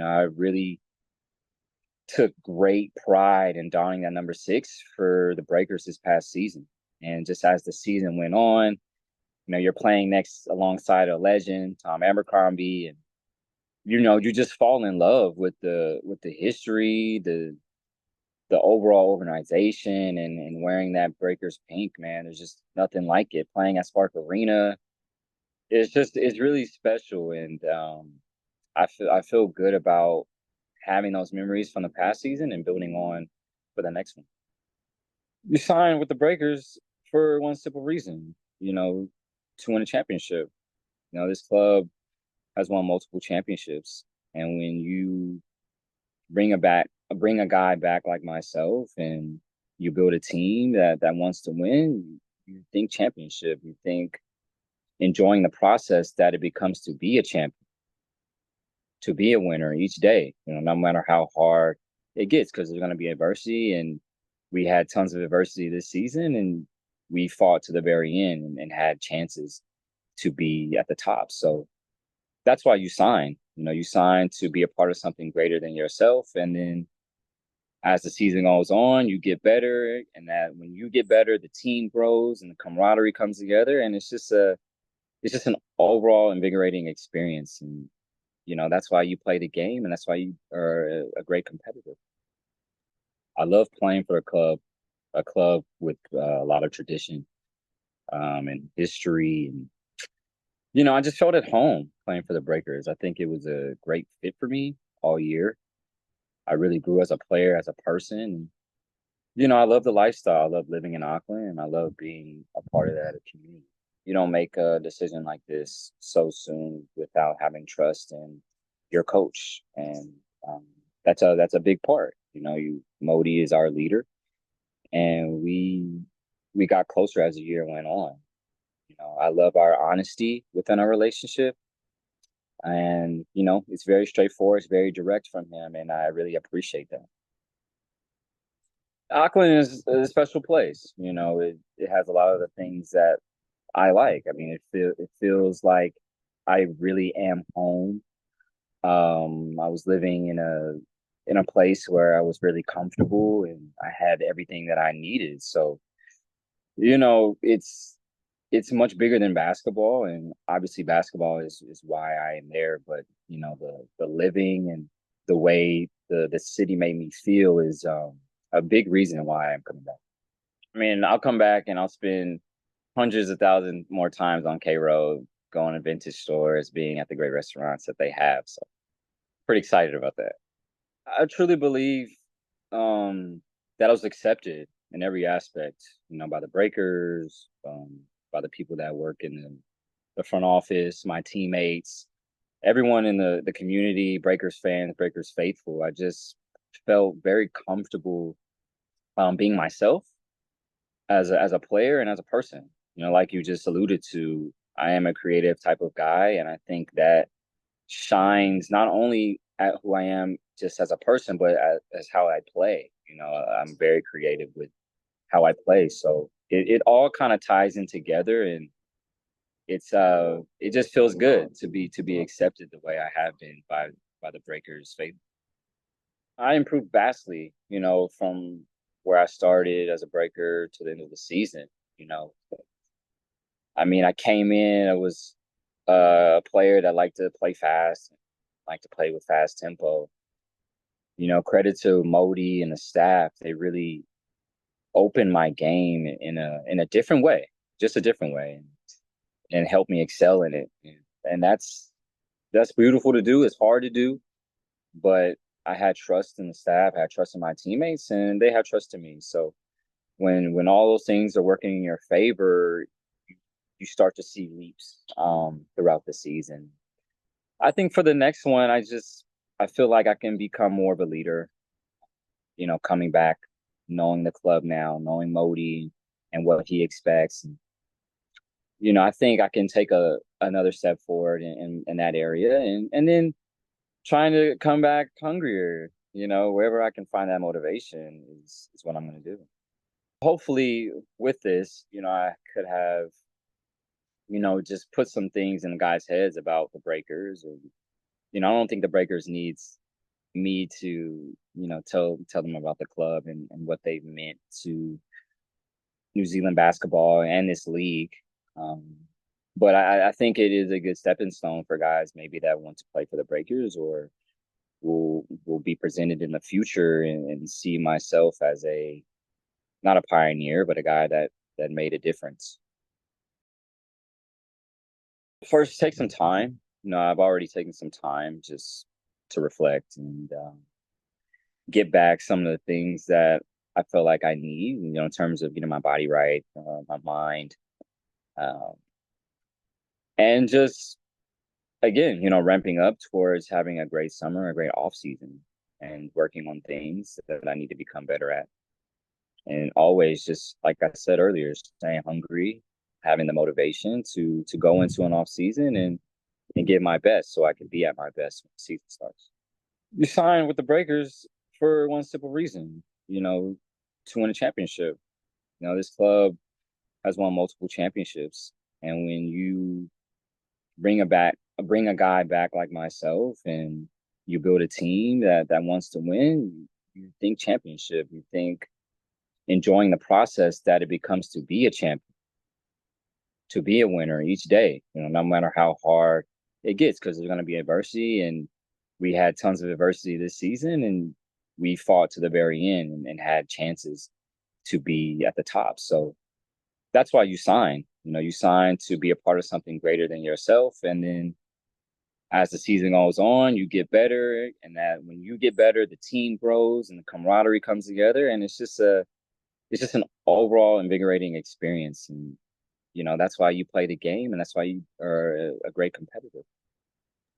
I really took great pride in donning that number 6 for the Breakers this past season. And just as the season went on, you're playing next alongside a legend, Tom Abercrombie, and you just fall in love with the history, the overall organization, and wearing that Breakers pink, man. There's just nothing like it. Playing at Spark Arena, it's really special, and I feel good about having those memories from the past season and building on for the next one. You signed with the Breakers for one simple reason, to win a championship. This club has won multiple championships, and when you bring a guy back like myself, and you build a team that wants to win, you think championship, you think enjoying the process that it becomes to be a champion, to be a winner each day, no matter how hard it gets, because there's going to be adversity. And we had tons of adversity this season, and we fought to the very end and had chances to be at the top. So that's why you sign. You sign to be a part of something greater than yourself. And then as the season goes on, you get better. And that when you get better, the team grows and the camaraderie comes together. And it's just an overall invigorating experience. And that's why you play the game, and that's why you are a great competitor. I love playing for a club with a lot of tradition, and history. And, I just felt at home playing for the Breakers. I think it was a great fit for me all year. I really grew as a player, as a person. I love the lifestyle. I love living in Auckland, and I love being a part of that community. You don't make a decision like this so soon without having trust in your coach, and that's a big part. Modi is our leader, and we got closer as the year went on. I love our honesty within our relationship, and it's very straightforward, it's very direct from him, and I really appreciate that. Auckland is a special place. It has a lot of the things that I like. I mean, it feels like I really am home. I was living in a place where I was really comfortable, and I had everything that I needed. So, it's much bigger than basketball, and obviously basketball is why I am there. But the living and the way the city made me feel is a big reason why I'm coming back. I mean, I'll come back and I'll spend hundreds of thousands more times on K Road, going to vintage stores, being at the great restaurants that they have. So pretty excited about that. I truly believe that I was accepted in every aspect, by the Breakers, by the people that work in the front office, my teammates, everyone in the community, Breakers fans, Breakers faithful. I just felt very comfortable being myself as a player and as a person. Like you just alluded to, I am a creative type of guy, and I think that shines not only at who I am just as a person, but as how I play. I'm very creative with how I play, so it all kind of ties in together, and it just feels good to be accepted the way I have been by the Breakers faith. I improved vastly, from where I started as a Breaker to the end of the season. You know, I mean, I came in, I was a player that liked to play fast, liked to play with fast tempo. Credit to Modi and the staff. They really opened my game in a different way, just a different way, and helped me excel in it. And that's beautiful to do. It's hard to do, but I had trust in the staff, I had trust in my teammates, and they had trust in me. So when all those things are working in your favor, you start to see leaps throughout the season. I think for the next one, I feel like I can become more of a leader. Coming back, knowing the club now, knowing Modi and what he expects. I think I can take another step forward in that area, and then trying to come back hungrier. Wherever I can find that motivation is what I'm going to do. Hopefully, with this, I could have just put some things in the guys' heads about the Breakers. And, I don't think the Breakers needs me to, tell them about the club and what they've meant to New Zealand basketball and this league. Um, but I think it is a good stepping stone for guys maybe that want to play for the Breakers or will be presented in the future and see myself as a not a pioneer, but a guy that made a difference. First, take some time. I've already taken some time just to reflect and get back some of the things that I feel like I need, in terms of my body right, my mind, um, and just again, ramping up towards having a great summer, a great off season, and working on things that I need to become better at. And always, just like I said earlier, staying hungry, having the motivation to go into an off season and give my best so I can be at my best when the season starts. You sign with the Breakers for one simple reason, to win a championship. This club has won multiple championships, and when you bring a guy back like myself, and you build a team that wants to win, you think championship, you think enjoying the process that it becomes to be a champion, to be a winner each day, no matter how hard it gets, because there's going to be adversity. And we had tons of adversity this season, and we fought to the very end and had chances to be at the top. So that's why you sign. You sign to be a part of something greater than yourself. And then as the season goes on, you get better. And that when you get better, the team grows and the camaraderie comes together. And it's just an overall invigorating experience. And that's why you play the game, and that's why you are a great competitor.